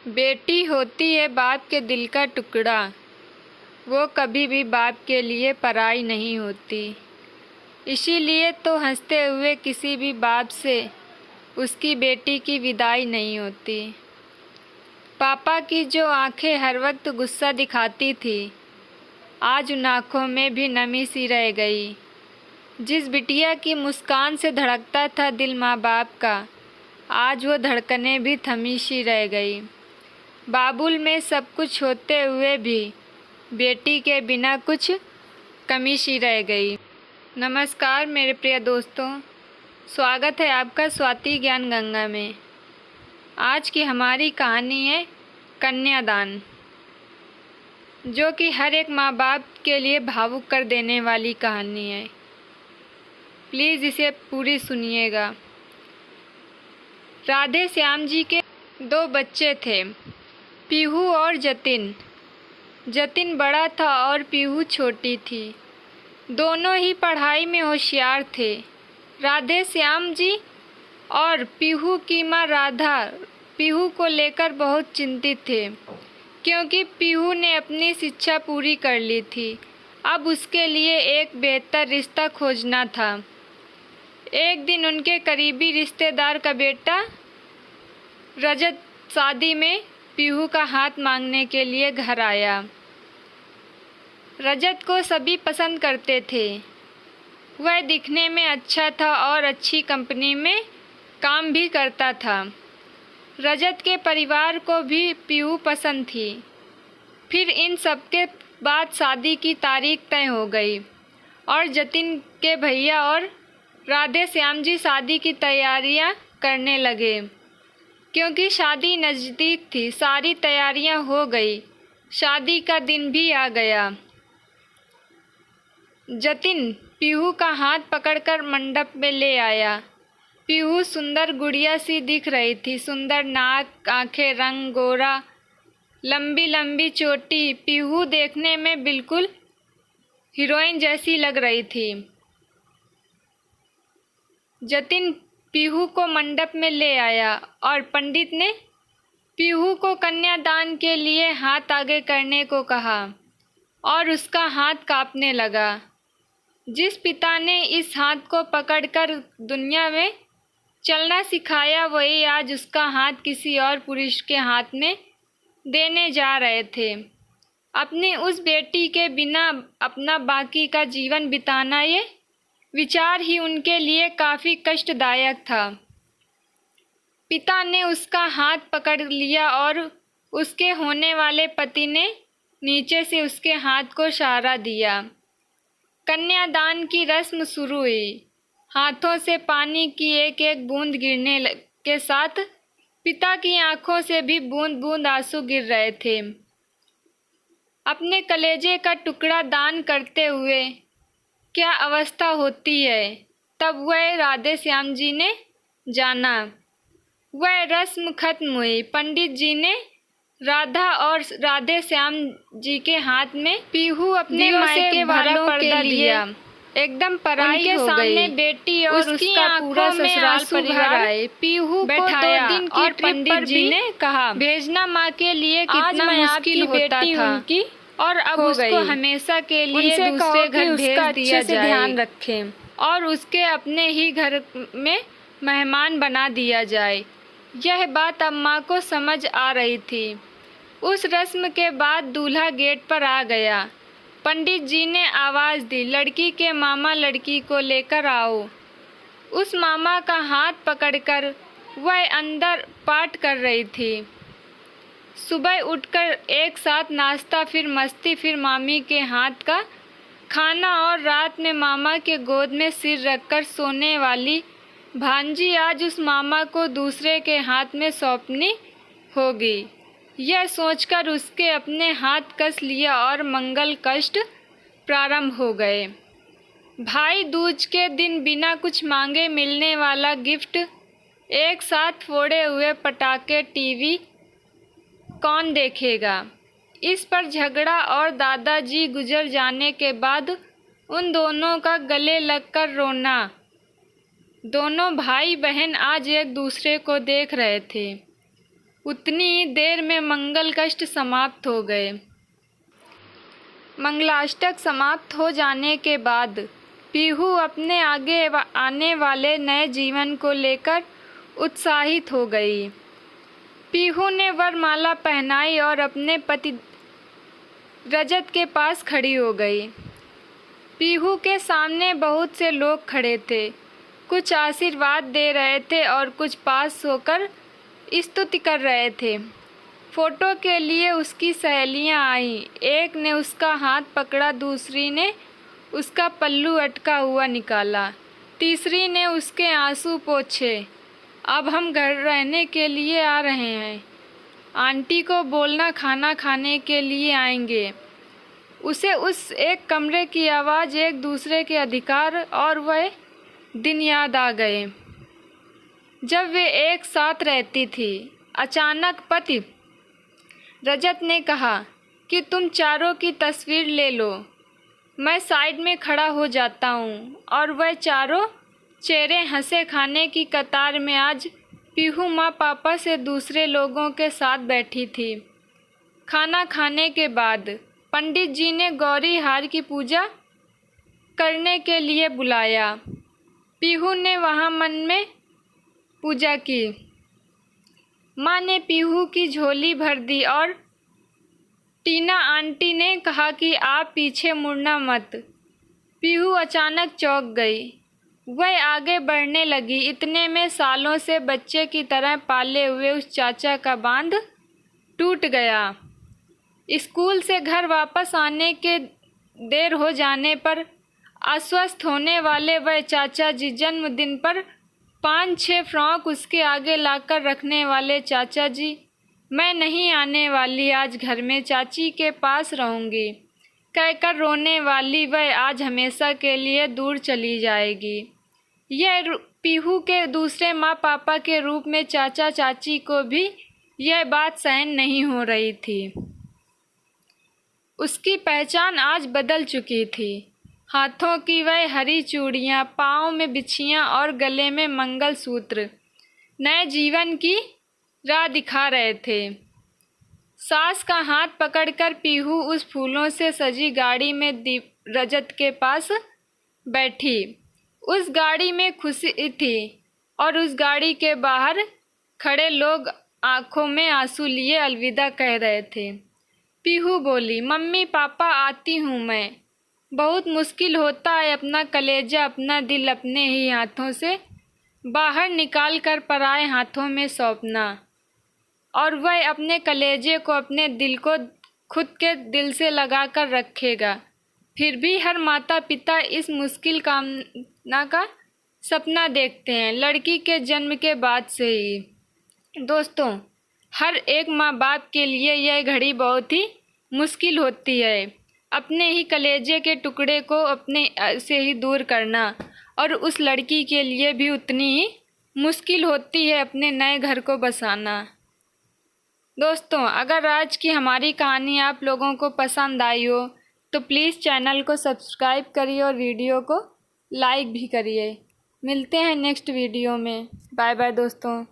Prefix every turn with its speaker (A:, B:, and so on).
A: बेटी होती है बाप के दिल का टुकड़ा, वो कभी भी बाप के लिए पराई नहीं होती। इसीलिए तो हंसते हुए किसी भी बाप से उसकी बेटी की विदाई नहीं होती। पापा की जो आंखें हर वक्त गुस्सा दिखाती थी, आज उन आँखों में भी नमी सी रह गई। जिस बिटिया की मुस्कान से धड़कता था दिल माँ बाप का, आज वो धड़कनें भी थमी सी रह गई। बाबुल में सब कुछ होते हुए भी बेटी के बिना कुछ कमी सी रह गई। नमस्कार मेरे प्रिय दोस्तों, स्वागत है आपका स्वाति ज्ञान गंगा में। आज की हमारी कहानी है कन्यादान, जो कि हर एक माँ बाप के लिए भावुक कर देने वाली कहानी है। प्लीज़ इसे पूरी सुनिएगा। राधे श्याम जी के 2 बच्चे थे, पीहू और जतिन। जतिन बड़ा था और पीहू छोटी थी। दोनों ही पढ़ाई में होशियार थे। राधे श्याम जी और पीहू की माँ राधा पीहू को लेकर बहुत चिंतित थे, क्योंकि पीहू ने अपनी शिक्षा पूरी कर ली थी। अब उसके लिए एक बेहतर रिश्ता खोजना था। एक दिन उनके करीबी रिश्तेदार का बेटा रजत शादी में पीहू का हाथ मांगने के लिए घर आया। रजत को सभी पसंद करते थे। वह दिखने में अच्छा था और अच्छी कंपनी में काम भी करता था। रजत के परिवार को भी पीहू पसंद थी। फिर इन सब के बाद शादी की तारीख तय हो गई और जतिन के भैया और राधे श्याम जी शादी की तैयारियां करने लगे। क्योंकि शादी नज़दीक थी, सारी तैयारियां हो गई। शादी का दिन भी आ गया। जतिन पीहू का हाथ पकड़कर मंडप में ले आया। पीहू सुंदर गुड़िया सी दिख रही थी। सुंदर नाक, आंखें, रंग गोरा, लंबी लंबी चोटी। पीहू देखने में बिल्कुल हीरोइन जैसी लग रही थी। जतिन पीहू को मंडप में ले आया और पंडित ने पीहू को कन्यादान के लिए हाथ आगे करने को कहा और उसका हाथ कांपने लगा। जिस पिता ने इस हाथ को पकड़कर दुनिया में चलना सिखाया, वही आज उसका हाथ किसी और पुरुष के हाथ में देने जा रहे थे। अपनी उस बेटी के बिना अपना बाकी का जीवन बिताना, ये विचार ही उनके लिए काफ़ी कष्टदायक था। पिता ने उसका हाथ पकड़ लिया और उसके होने वाले पति ने नीचे से उसके हाथ को सहारा दिया। कन्यादान की रस्म शुरू हुई। हाथों से पानी की एक एक बूंद गिरने के साथ पिता की आंखों से भी बूंद बूंद आंसू गिर रहे थे। अपने कलेजे का टुकड़ा दान करते हुए क्या अवस्था होती है, तब वह राधे श्याम जी ने जाना। वह रस्म खत्म हुई। पंडित जी ने राधा और राधे श्याम जी के हाथ में पीहू अपने मायके वालों के लिए एकदम पराई हो गई। बेटी और उसका पूरा ससुराल परिवार आए। पीहू बैठाया और पंडित जी ने कहा, भेजना माँ के लिए कितना मुश्किल होता था उनकी, और अब उसको हमेशा के लिए दूसरे घर भेज दिया जाए। ध्यान रखें और उसके अपने ही घर में मेहमान बना दिया जाए। यह बात अम्मा को समझ आ रही थी। उस रस्म के बाद दूल्हा गेट पर आ गया। पंडित जी ने आवाज़ दी, लड़की के मामा लड़की को लेकर आओ। उस मामा का हाथ पकड़कर वह अंदर पाठ कर रही थी। सुबह उठकर एक साथ नाश्ता, फिर मस्ती, फिर मामी के हाथ का खाना और रात में मामा के गोद में सिर रखकर सोने वाली भांजी आज उस मामा को दूसरे के हाथ में सौंपनी होगी। यह सोचकर उसके अपने हाथ कस लिया और मंगल कष्ट प्रारंभ हो गए। भाई दूज के दिन बिना कुछ मांगे मिलने वाला गिफ्ट, एक साथ फोड़े हुए पटाखे, टीवी कौन देखेगा। इस पर झगड़ा और दादाजी गुजर जाने के बाद उन दोनों का गले लगकर रोना। दोनों भाई बहन आज एक दूसरे को देख रहे थे। उतनी ही देर में मंगल कष्ट समाप्त हो गए। मंगलाष्टक समाप्त हो जाने के बाद पीहू अपने आगे आने वाले नए जीवन को लेकर उत्साहित हो गई। पीहू ने वरमाला पहनाई और अपने पति रजत के पास खड़ी हो गई। पीहू के सामने बहुत से लोग खड़े थे, कुछ आशीर्वाद दे रहे थे और कुछ पास होकर स्तुति कर रहे थे। फोटो के लिए उसकी सहेलियां आईं। एक ने उसका हाथ पकड़ा, दूसरी ने उसका पल्लू अटका हुआ निकाला, तीसरी ने उसके आंसू पोंछे। अब हम घर रहने के लिए आ रहे हैं। आंटी को बोलना खाना खाने के लिए आएंगे। उसे उस एक कमरे की आवाज़, एक दूसरे के अधिकार और वह दिन याद आ गए जब वे एक साथ रहती थी। अचानक पति रजत ने कहा कि तुम चारों की तस्वीर ले लो। मैं साइड में खड़ा हो जाता हूँ और वह चारों चेहरे हंसे खाने की कतार में आज पीहू माँ पापा से दूसरे लोगों के साथ बैठी थी। खाना खाने के बाद पंडित जी ने गौरी हार की पूजा करने के लिए बुलाया। पीहू ने वहाँ मन में पूजा की। माँ ने पीहू की झोली भर दी और टीना आंटी ने कहा कि आप पीछे मुड़ना मत। पीहू अचानक चौंक गई। वह आगे बढ़ने लगी। इतने में सालों से बच्चे की तरह पाले हुए उस चाचा का बांध टूट गया। स्कूल से घर वापस आने के देर हो जाने पर अस्वस्थ होने वाले वह चाचा जी, जन्मदिन पर 5-6 फ्रॉक उसके आगे लाकर रखने वाले चाचा जी, मैं नहीं आने वाली आज घर में, चाची के पास रहूँगी कहकर रोने वाली वह आज हमेशा के लिए दूर चली जाएगी। यह पीहू के दूसरे माँ पापा के रूप में चाचा चाची को भी यह बात सहन नहीं हो रही थी। उसकी पहचान आज बदल चुकी थी। हाथों की वह हरी चूड़ियाँ, पाँव में बिछियाँ और गले में मंगलसूत्र नए जीवन की राह दिखा रहे थे। सास का हाथ पकड़कर पीहू उस फूलों से सजी गाड़ी में रजत के पास बैठी। उस गाड़ी में खुशी थी और उस गाड़ी के बाहर खड़े लोग आंखों में आंसू लिए अलविदा कह रहे थे। पीहू बोली, मम्मी पापा आती हूँ मैं। बहुत मुश्किल होता है अपना कलेजा, अपना दिल अपने ही हाथों से बाहर निकाल कर पराए हाथों में सौंपना, और वह अपने कलेजे को, अपने दिल को खुद के दिल से लगा कर रखेगा। फिर भी हर माता पिता इस मुश्किल कामना का सपना देखते हैं, लड़की के जन्म के बाद से ही। दोस्तों, हर एक माँ बाप के लिए यह घड़ी बहुत ही मुश्किल होती है। अपने ही कलेजे के टुकड़े को अपने से ही दूर करना, और उस लड़की के लिए भी उतनी ही मुश्किल होती है अपने नए घर को बसाना। दोस्तों, अगर आज की हमारी कहानी आप लोगों को पसंद आई हो तो प्लीज़ चैनल को सब्सक्राइब करिए और वीडियो को लाइक भी करिए। मिलते हैं नेक्स्ट वीडियो में। बाय बाय दोस्तों।